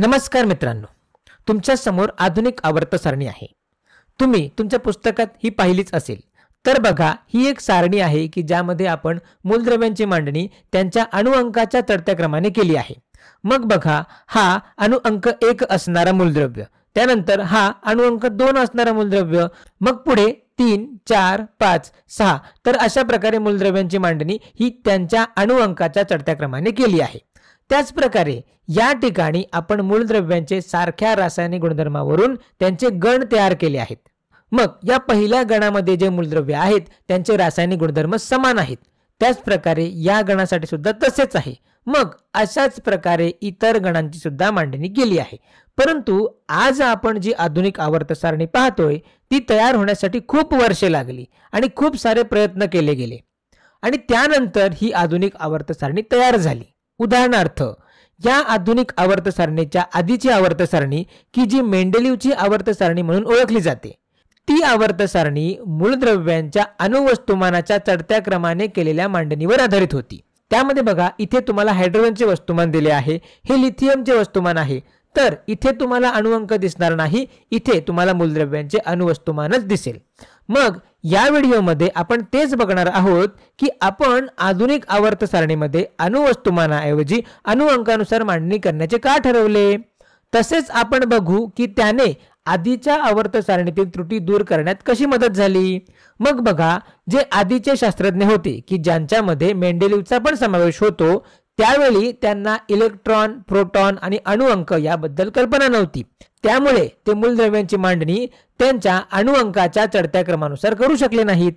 नमस्कार मित्रांनो, तुमच्या समोर आधुनिक आवर्त सारणी आहे। तुम्ही तुमच्या पुस्तकात ही पाहिलीच असेल। तर बघा, ही एक सारणी आहे की ज्यामध्ये आपण मूलद्रव्यांची मांडणी त्यांच्या अणुअंकाच्या चढत्या क्रमाने केली आहे। मग बघा, हा अणुअंक 1 असणारा मूलद्रव्य, त्यानंतर हा अणुअंक 2 असणारा मूलद्रव्य, मग पुढे 3, 4, 5, 6 तर अशा प्रकारे मूलद्रव्यांची मांडणी ही त्यांच्या अणुअंकाच्या चढत्या क्रमाने केली आहे। त्याच प्रकारे या ठिकाणी आपण मूलद्रव्यांचे सारख्या रासायनिक गुणधर्मावरून त्यांचे गण तयार केले आहेत। मग या पहिल्या गणामध्ये जे मूलद्रव्य आहेत त्यांचे रासायनिक गुणधर्म समान आहेत, त्याच प्रकारे या गणासाठी सुद्धा तसेच आहे। मग अशाच प्रकारे इतर गणांची सुद्धा मांडणी केली आहे। परंतु आज आपण जी आधुनिक आवर्त सारणी पाहतोय ती तयार होण्यासाठी खूप वर्षे लागली आणि खूप सारे प्रयत्न केले गेले आणि त्यानंतर ही आधुनिक आवर्त सारणी तयार झाली। उदाहरणार्थ, या आधुनिक आवर्त सारणीच्या आधीची आवर्त सारणी की जी मेंडेलीवची आवर्त सारणी म्हणून ओळखली जाते, ती आवर्त सारणी मूलद्रव्यांच्या अणुवस्तुमानाच्या चढत्या क्रमाने केलेल्या मांडणीवर आधारित होती। त्यामध्ये बघा, इथे तुम्हाला हायड्रोजनचे वस्तुमान दिले आहे, हे लिथियमचे वस्तुमान आहे, तर इथे तुम्हाला अणुअंक दिसणार नाही, इथे तुम्हाला मूलद्रव्यांचे अणुवस्तुमानच दिसेल। मग या व्हिडिओमध्ये आपण तेच बघणार आहोत की आपण आधुनिक आवर्त सारणीमध्ये अणुवस्तुमानाऐवजी अणुअंकानुसार मांडणी करण्याचे का ठरवले। तसेच आपण बघू की त्याने आधीच्या आवर्त सारणीतील त्रुटी दूर करण्यात कशी मदत झाली। मग बघा, जे आधीचे शास्त्रज्ञ होते की ज्यांच्यामध्ये मेंडेलीवचा पण समावेश होतो, त्यावेळी त्यांना इलेक्ट्रॉन, प्रोटॉन आणि अणुअंक याबद्दल कल्पना नव्हती। त्यामुळे ते मूलद्रव्यांची मांडणी त्यांच्या अणुअंकाच्या चढत्या क्रमानुसार करू शकले नाहीत।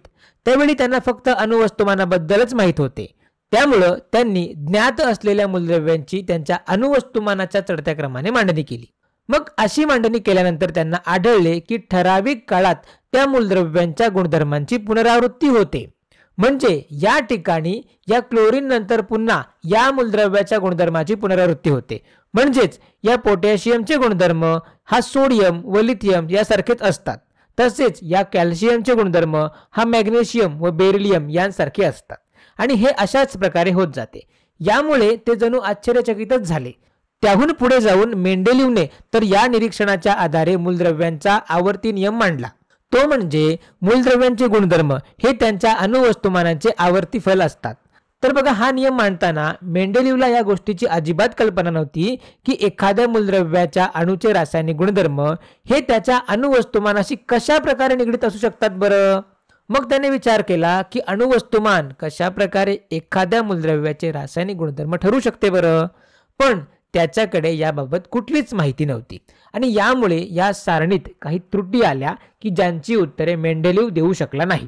त्यावेळी त्यांना फक्त अणुवस्तुमानाबद्दलच माहित होते, त्यामुळे त्यांनी ज्ञात असलेल्या मूलद्रव्यांची त्यांच्या अणुवस्तुमानाच्या चढत्या क्रमाने मांडणी केली। मग अशी मांडणी केल्यानंतर त्यांना आढळले की ठराविक काळात त्या मूलद्रव्यांच्या गुणधर्मांची पुनरावृत्ती होते। म्हणजे या ठिकाणी या क्लोरीन नंतर पुन्हा या मूलद्रव्याच्या गुणधर्माची पुनरावृत्ती होते। म्हणजेच या पोटॅशियमचे गुणधर्म हा सोडियम व लिथियम यासारखेच असतात, तसेच या कॅल्शियमचे गुणधर्म हा मॅग्नेशियम व बेरिलियम यांसारखे असतात आणि हे अशाच प्रकारे होत जाते। यामुळे ते जणू आश्चर्यचकितच झाले। त्याहून पुढे जाऊन मेंडेलीवने तर या निरीक्षणाच्या आधारे मूलद्रव्यांचा आवर्ती नियम मांडला, तो म्हणजे मूलद्रव्यांचे गुणधर्म हे त्यांच्या अणुवस्तुमानाचे आवर्ती फल असतात। तर बघा, हा नियम मांडताना मेंडेलीवला या गोष्टीची अजिबात कल्पना नव्हती की एखाद्या मूलद्रव्याच्या अणूचे रासायनिक गुणधर्म हे त्याच्या अणुवस्तुमानाशी कशा प्रकारे निगडीत असू शकतात बरं। मग त्याने विचार केला की अणुवस्तुमान कशा प्रकारे एखाद्या मूलद्रव्याचे रासायनिक गुणधर्म ठरू शकते बरं, पण त्याच्याकडे याबाबत कुठलीच माहिती नव्हती आणि यामुळे या सारणीत काही त्रुटी आल्या की ज्यांची उत्तरे मेंडेलीव देऊ शकला नाही।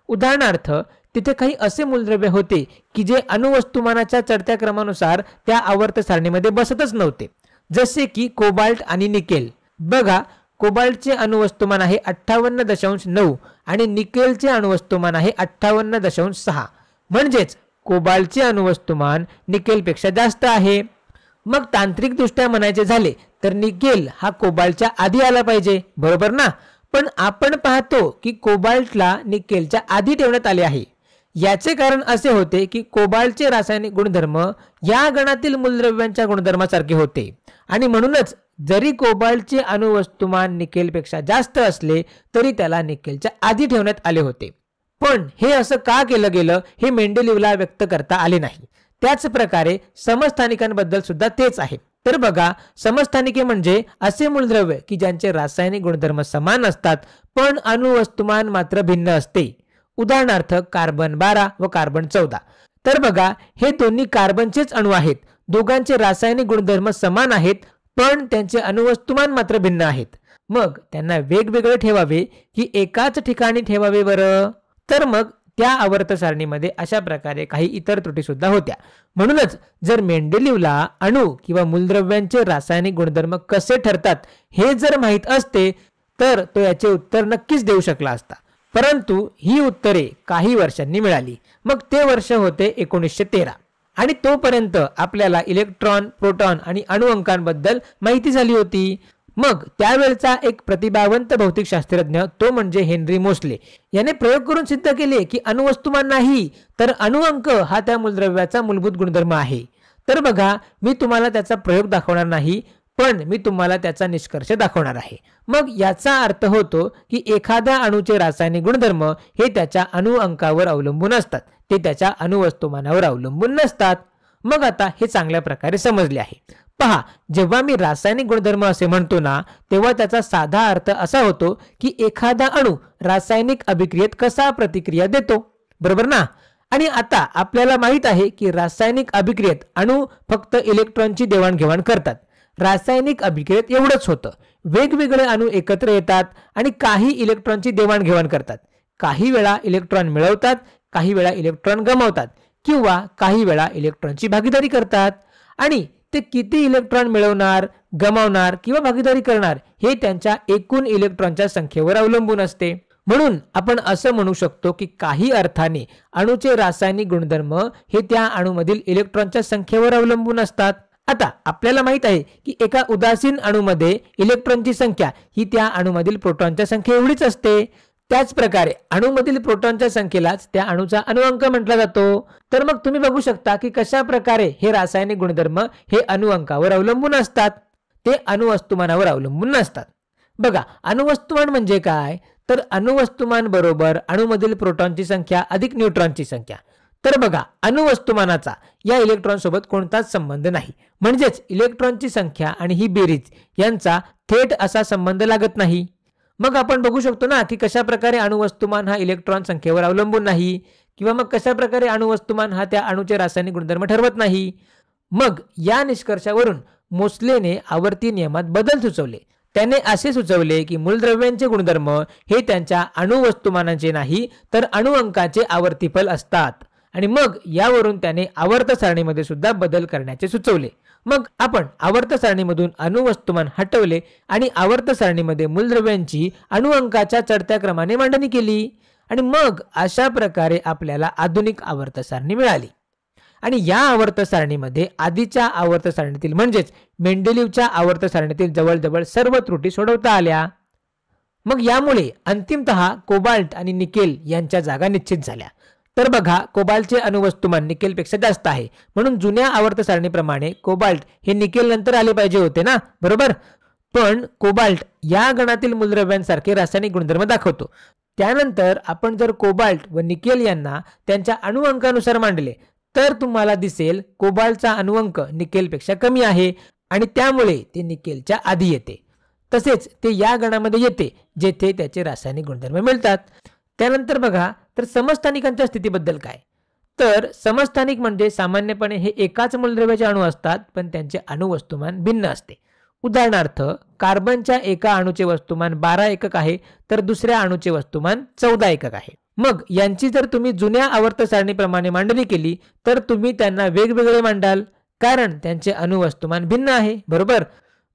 उदाहरणार्थ, तिथे काही असे मूलद्रव्य होते की जे अणुवस्तुमानाच्या चढत्या क्रमानुसार त्या आवर्त सारणीमध्ये बसतच नव्हते, जसे की कोबाल्ट आणि निकेल। बघा, कोबाल्टचे अणुवस्तुमान आहे 58.9 आणि निकेलचे अणुवस्तुमान आहे 58.6, म्हणजेच कोबाल्टचे अणुवस्तुमान निकेलपेक्षा जास्त आहे। मग तांत्रिक दृष्ट्या म्हणायचे झाले तर निकेल हा कोबाल्टच्या आधी आला पाहिजे, बरोबर ना। पण आपण पाहतो की कोबाल्टला निकेलच्या आधी ठेवण्यात आले आहे। याचे कारण असे होते की कोबाल्टचे रासायनिक गुणधर्म या गणातील मूलद्रव्यांच्या गुणधर्मासारखे होते आणि म्हणूनच जरी कोबाल्टचे अणुवस्तुमान निकेलपेक्षा जास्त असले तरी त्याला निकेलच्या आधी ठेवण्यात आले होते। पण हे असं का केलं गेलं हे मेंडेलीवला व्यक्त करता आले नाही। त्याच प्रकारे समस्थानिकांबद्दल सुद्धा तेच आहे। तर बघा, समस्थानिके म्हणजे असे मूलद्रव्य की ज्यांचे रासायनिक गुणधर्म समान असतात पण अणुवस्तुमान मात्र भिन्न असते। उदाहरणार्थ, कार्बन 12 व कार्बन 14। तर बघा, हे दोन्ही कार्बनचेच अणू आहेत, दोघांचे रासायनिक गुणधर्म समान आहेत पण त्यांचे अणुवस्तुमान मात्र भिन्न आहेत। मग त्यांना वेगवेगळे ठेवावे की एकाच ठिकाणी ठेवावे बरं। तर मग त्या आवर्त सारणीमध्ये अशा प्रकारे काही इतर त्रुटी सुद्धा होत्या। म्हणूनच जर मेंडेलीवला अणू किंवा मूलद्रव्यांचे रासायनिक गुणधर्म कसे ठरतात हे जर माहित असते तर तो याचे उत्तर नक्कीच देऊ शकला असता, परंतु ही उत्तरे काही वर्षांनी मिळाली। मग ते वर्ष होते 1913 आणि तोपर्यंत आपल्याला इलेक्ट्रॉन, प्रोटॉन आणि अणुअंकांबद्दल माहिती झाली होती। मग त्यावेळचा एक प्रतिभावंत भौतिकशास्त्रज्ञ तो म्हणजे हेनरी मोसले याने प्रयोग करून सिद्ध केले की अणुवस्तुमान नाही तर अणुअंक हा त्या मूलद्रव्याचा मूलभूत गुणधर्म आहे। तर बघा, मी तुम्हाला त्याचा प्रयोग दाखवणार नाही, पण मी तुम्हाला त्याचा निष्कर्ष दाखवणार आहे। मग याचा अर्थ होतो की एखाद्या अणूचे रासायनिक गुणधर्म हे त्याच्या अणु अंकावर अवलंबून असतात, ते त्याच्या अणुवस्तुमानावर अवलंबून नसतात। मग आता हे चांगल्या प्रकारे समजले आहे। पहा, जेव्हा मी रासायनिक गुणधर्म असे म्हणतो ना, तेव्हा त्याचा साधा अर्थ असा होतो की एखादा अणू रासायनिक अभिक्रियेत कसा प्रतिक्रिया देतो, बरोबर ना। आणि आता आपल्याला माहित आहे की रासायनिक अभिक्रियेत अणू फक्त इलेक्ट्रॉनची देवाणघेवाण करतात। रासायनिक अभिक्रियेत एवढंच होतं, वेगवेगळे अणू एकत्र येतात आणि काही इलेक्ट्रॉनची देवाणघेवाण करतात। काही वेळा इलेक्ट्रॉन मिळवतात, काही वेळा इलेक्ट्रॉन गमावतात किंवा काही वेळा इलेक्ट्रॉनची भागीदारी करतात। आणि ते किती इलेक्ट्रॉन मिळवणार, गमावणार किंवा भागीदारी करणार हे त्यांच्या एकूण इलेक्ट्रॉनच्या संख्येवर अवलंबून असते। म्हणून आपण असं म्हणू शकतो की काही अर्थाने अणूचे रासायनिक गुणधर्म हे त्या अणूमधील इलेक्ट्रॉनच्या संख्येवर अवलंबून असतात। आता आपल्याला माहित आहे की एका उदासीन अणूमध्ये इलेक्ट्रॉनची संख्या ही त्या अणूमधील प्रोटॉनच्या संख्ये एवढीच असते। त्याच प्रकारे अणूमधील प्रोटॉनच्या संख्येलाच त्या अणूचा अणुअंक म्हटला जातो। तर मग तुम्ही बघू शकता की कशा प्रकारे हे रासायनिक गुणधर्म हे अणुअंकावर अवलंबून असतात, ते अणुवस्तुमानावर अवलंबून नसतात। बघा, अणुवस्तुमान म्हणजे काय, तर अणुवस्तुमान बरोबर अणूमधील प्रोटॉनची संख्या अधिक न्यूट्रॉनची संख्या। तर बघा, अणुवस्तुमानाचा या इलेक्ट्रॉन सोबत कोणताच संबंध नाही, म्हणजेच इलेक्ट्रॉनची संख्या आणि ही बेरीज यांचा थेट असा संबंध लागत नाही। मग आपण बघू शकतो ना की कशा प्रकारे अणुवस्तुमान हा इलेक्ट्रॉन संख्येवर अवलंबून नाही, किंवा मग कशा प्रकारे अणुवस्तुमान हा त्या अणूचे रासायनिक गुणधर्म ठरवत नाही। मग या निष्कर्षावरून मोसलेने आवर्ती नियमात बदल सुचवले। त्याने असे सुचवले की मूलद्रव्यांचे गुणधर्म हे त्यांच्या अणुवस्तुमानाचे नाही तर अणुअंकाचे आवर्तीफल असतात। आणि मग यावरून त्याने आवर्त सारणीमध्ये सुद्धा बदल करण्याचे सुचवले। मग आपण आवर्त सारणीमधून अणुवस्तुमान हटवले आणि आवर्त सारणीमध्ये मूलद्रव्यांची अणुअंकाच्या चढत्या क्रमाने मांडणी केली, आणि मग अशा प्रकारे आपल्याला आधुनिक आवर्त सारणी मिळाली। आणि या आवर्त सारणीमध्ये आधीच्या आवर्त सारणीतील म्हणजेच मेंडेलीवच्या आवर्त सारणीतील जवळजवळ सर्व त्रुटी सोडवता आल्या। मग यामुळे अंतिमतः कोबाल्ट आणि निकेल यांच्या जागा निश्चित झाल्या। तर बघा, कोबाल्टचे अणुवस्तुमान निकेलपेक्षा जास्त आहे, म्हणून जुन्या आवर्त सारणीप्रमाणे कोबाल्ट हे निकेल नंतर आले पाहिजे होते ना, बरोबर। पण कोबाल्ट या गणातील मूलद्रव्यांसारखे रासायनिक गुणधर्म दाखवतो। त्यानंतर आपण जर कोबाल्ट व निकेल यांना त्यांच्या अणुअंकानुसार मांडले तर तुम्हाला दिसेल कोबाल्टचा अणुअंक निकेलपेक्षा कमी आहे आणि त्यामुळे ते निकेलच्या आधी येते। तसेच ते या गणामध्ये येते जेथे त्याचे रासायनिक गुणधर्म मिळतात। त्यानंतर बघा, तर समस्थानिकांच्या स्थितीबद्दल काय, तर समस्थानिक म्हणजे सामान्यपणे हे एकाच मूलद्रव्याचे अणू असतात पण त्यांचे अणुवस्तुमान भिन्न असते। उदाहरणार्थ, कार्बनच्या एका अणूचे वस्तुमान 12 एकक आहे तर दुसऱ्या अणूचे वस्तुमान 14 एकक आहे। मग यांची जर तुम्ही जुन्या आवर्त सारणीप्रमाणे मांडणी केली तर तुम्ही त्यांना वेगवेगळे मांडाल, कारण त्यांचे अणुवस्तुमान भिन्न आहे, बरोबर।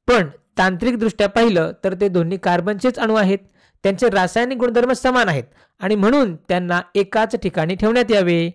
पण तांत्रिकदृष्ट्या पाहिलं तर ते दोन्ही कार्बनचेच अणू आहेत, त्यांचे रासायनिक गुणधर्म समान आहेत आणि म्हणून त्यांना एकाच ठिकाणी ठेवण्यात यावे।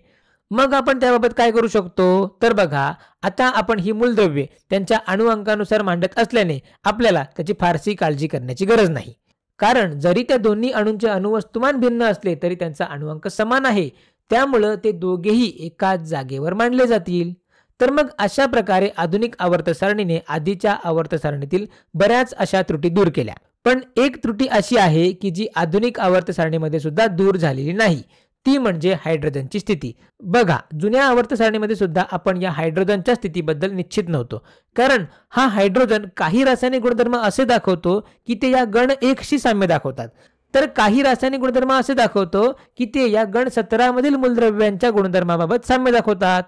मग आपण त्याबाबत काय करू शकतो, तर बघा, आता आपण ही मूलद्रव्ये त्यांच्या अणुअंकानुसार मांडत असल्याने आपल्याला त्याची फारशी काळजी करण्याची गरज नाही, कारण जरी त्या दोन्ही अणूंचे अणुवस्तुमान भिन्न असले तरी त्यांचा अणुअंक समान आहे, त्यामुळे ते दोघेही एकाच जागेवर मांडले जातील। तर मग अशा प्रकारे आधुनिक आवर्त सारणीने आधीच्या आवर्त सारणीतील बऱ्याच अशा त्रुटी दूर केल्या। पण एक त्रुटी अशी आहे की जी आधुनिक आवर्त सारणीमध्ये सुद्धा दूर झालेली नाही, ती म्हणजे हायड्रोजनची स्थिती। बघा, जुन्या आवर्त सारणीमध्ये सुद्धा आपण या हायड्रोजनच्या स्थितीबद्दल निश्चित नव्हतो, कारण हा हायड्रोजन काही रासायनिक गुणधर्म असे दाखवतो की ते या गण 1 शी साम्य दाखवतात, तर काही रासायनिक गुणधर्म असे दाखवतो की ते या गण 17 मधील मूलद्रव्यांच्या गुणधर्माबाबत साम्य दाखवतात।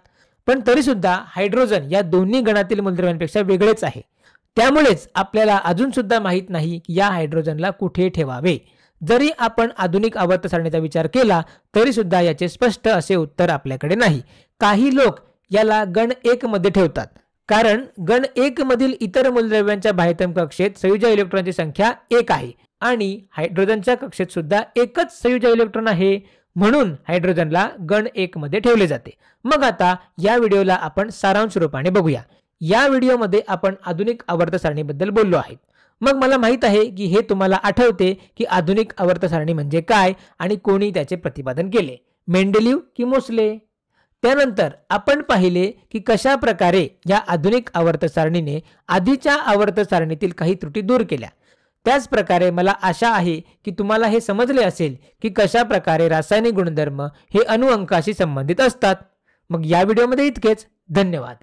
पण तरी सुद्धा हायड्रोजन या दोन्ही गणातील मूलद्रव्यांपेक्षा वेगळेच आहे, त्यामुळेच आपल्याला अजून सुद्धा माहित नाही की या हायड्रोजनला कुठे ठेवावे। जरी आपण आधुनिक आवर्त सारणीचा विचार केला तरी सुद्धा याचे स्पष्ट असे उत्तर आपल्याकडे नाही। काही लोक याला गण 1 मध्ये ठेवतात, कारण गण 1 मधील इतर मूलद्रव्यांच्या बाह्यतम कक्षेत संयुजा इलेक्ट्रॉनची संख्या 1 आहे आणि हायड्रोजनच्या कक्षेत सुद्धा एकच संयुजा इलेक्ट्रॉन आहे, म्हणून हायड्रोजनला गण 1 मध्ये ठेवले जाते। मग आता या व्हिडिओला आपण सारांश रूपाने बघूया। या व्हिडिओमध्ये आपण आधुनिक आवर्त सारणीबद्दल बोललो आहे। मग मला माहित आहे की हे तुम्हाला आठवते की आधुनिक आवर्त सारणी म्हणजे काय आणि कोणी त्याचे प्रतिपादन केले, मेंडेलीव की मोसले। त्यानंतर आपण पाहिले की कशा प्रकारे या आधुनिक आवर्त सारणीने आधीच्या आवर्त सारणीतील काही त्रुटी दूर केल्या। त्याच प्रकारे मला आशा आहे की तुम्हाला हे समजले असेल की कशा प्रकारे रासायनिक गुणधर्म हे अणुअंकाशी संबंधित असतात। मग या व्हिडिओमध्ये इतकेच। धन्यवाद।